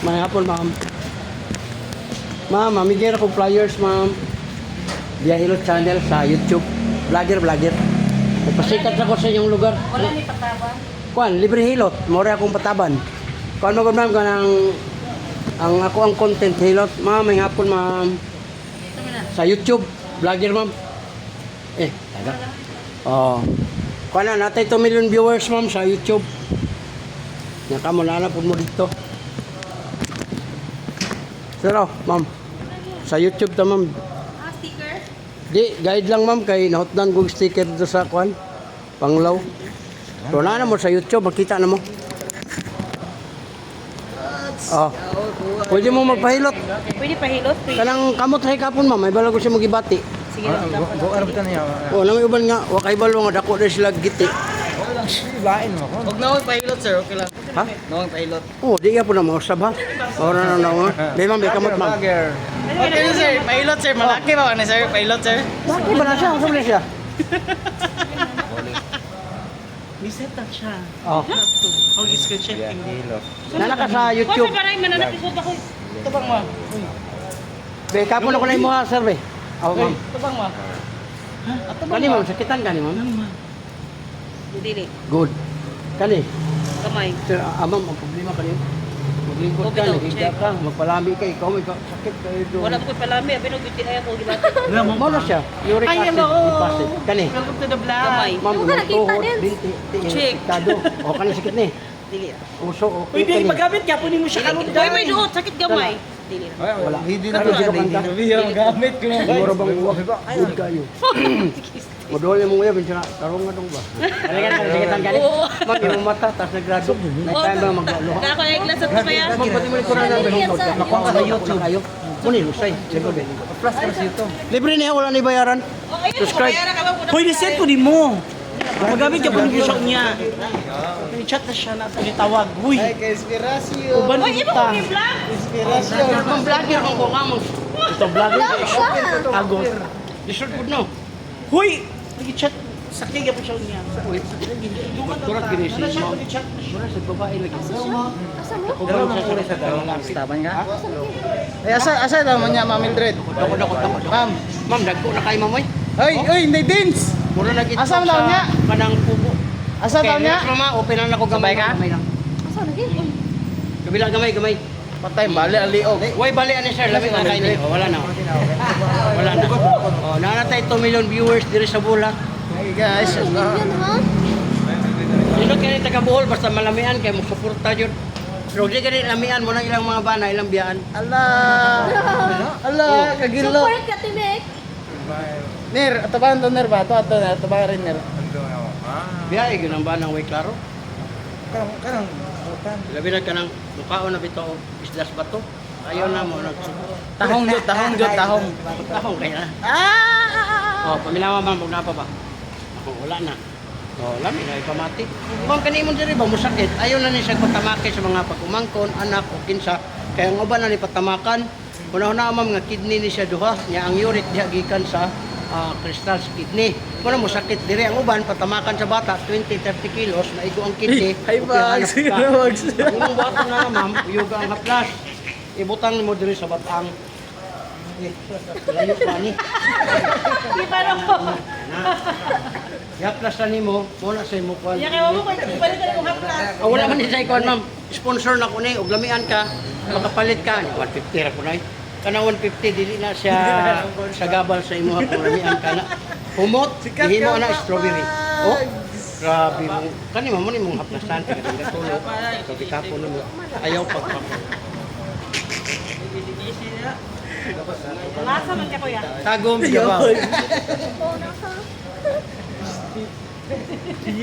May hapon, ma'am. Ma'am, mamigay akong flyers, ma'am. Via Hilot channel sa YouTube. Vlogger. Nagpasikat ako sa inyong lugar. Wala ni pataban. Kuan, libre hilot. Mora akong pataban. Kuan mo ma'am, kanang ang ako ang content hilot. Ma'am, may hapon, ma'am. Sa YouTube. Vlogger, ma'am. Taga. Oh. Kuan na, natay 2 million viewers, ma'am, sa YouTube. Nakamunala po mo dito. Pero, ma'am, sa YouTube to, ma'am. Sticker? Di, guide lang, ma'am, kay nahotdan kong sticker do sa kuan, panglaw. So, na mo sa YouTube, makita na mo. Oh. Pwede mo magpahilot. Pwede pahilot? Kanang kamot hay kapon, ma'am, may balago siya magibati. Sige lang. Ano ba niya? Oh, na may uban nga, wakay balo nga, dako na sila giti. Lain mo. Huwag na akong pahilot, sir. Okay lang. Ha? Na akong pahilot. Oh, di ka po na mausap, ha? Ora na nga. Di, ma'am, may kamot, ma'am. Okay na, sir. Pahilot, sir. Malaki ba na, sir? Pahilot, sir. Bakit ba na siya? Ang sabi siya? Miseta siya. Oh. Huwag i-screenshot. Nana ka sa YouTube. Kung sa baray, mananakisod ako. Ito bang, ma? Be, kapon ako na yung mga, sir, be. Oh, ma'am. Ito bang, ma? Kani, ma'am, sakitan ka ni, ma'am. Dili. Good. Kani, Kamay. sir, ma'am, ang problema ka niyo. Maglingkod Okay ka, daw, nagigda check. ka, magpalami ka, ikaw may sakit kayo doon. Wala po palami. Abin og biti ay ako gibati. Mo na siya, uric Ay, acid, hello. acid. Kani, Welcome to the vlog. Kamay. ma'am, may tuhod, binti, Check. tado. O, kani sakit ni. Dili. Uso, okay, Pwede kani. magamit ka. Punin mo siya kalong Hoy, may duot. Sakit gamay. Dili. Wala. Hindi Kani, zero kanta. Hindi ako magamit ko. Siguro bang uwak, good kayo. Modol yung mga yun, karong nga dong ba? Kalikan ka, sakitan ka ni. Oo. Ma'am, yung mata, tapos nagrado. Nag-time ba magluha? Na ako ay glasat ko kaya. Ma'am, pati mo ito na lang balingkod. Nakuha ka sa YouTube. Muni, lusay. Siguro din. Plus ito. Libre niya, wala ni bayaran. Subscribe. Hoy, reset ko din mo. Magamit ka po ng shot niya. Chat na siya na tawag. Uy, Inspirasyon. uban Hoy, imo kita. ko vlog. Inspirasyon. Ang vlogger ang ko nga mo. Ito vlogger. Agos. Di-short food no. Huy! Nag-chat. Sakit ka po siya niya. Turat gini si mo. Nag-chat na siya. Mura sa babae lagi. Dalawa na puro sa dalawa. Taban ka? Eh, asa naman niya, Ma'am Mildred? Dako. Ma'am. Ma'am, dagko na kay mamoy. Hoy, hindi dins! Mura nag Asa daw niya? Kanang pupo. Asa daw niya? Mama, open lang ako gamay. Sabay ka? Gamay lang. Kabila gamay. Patay, bali, aliog. Way bali ani sir, labi na kay ni. Wala na. Wala na. Oh, nanatay 2 million viewers diri sa Bula. Hey guys, Dito kini taga Bohol basta malamian kay mo suporta jud. Pero di kani lamian mo na ilang mga bana, ilang biyaan. ala, kagilo. Support ka, Timek. Ner, atabahan to ner ba? Ato, atabahan rin ner. Biyahe gyud ang bana way klaro. Kanang, Labi na kanang mukaon na bitaw isdas bato. Ayaw na mo nagsuko. tahong jud, tahong. Tahong kaya. Ah! Oh, pamilawa man pag napa ba. Ako wala na. Oh, lami na ipamati. Kung kanimon diri ba musakit, ayaw na ni siya patamake sa mga pagkumangkon, anak o kinsa. Kaya ang uban na ni patamakan. Una-una ma'am nga kidney ni siya duha, nya ang uric diha gikan sa crystal sa kidney. Muna mo sakit dire ang uban patamakan sa bata 20-30 kilos na igo ang kidney. Ay, bags. Imong bata na ma'am, uyog ang haplas. Ibutang mo dire sa batang. Layo pa ni. Di ba ako? Haplas na nimo, muna sa imo kwan. Kaya kaya mo ko, balik ka na kung haplas. Wala man ni sa ikon ma'am. Sponsor na ko ni og lamian ka, makapalit ka ni 150 ra ko na. Kana 150 dili na siya sa gabal sa imo kung lamian ka na. Humot, himo na strawberry. Oh, grabe mo. Kani mo ni mong haplasan ka ng gatulo. So kitapon mo. Ayaw pagpapon. Lasa man ka kuya. Tagom siya ba?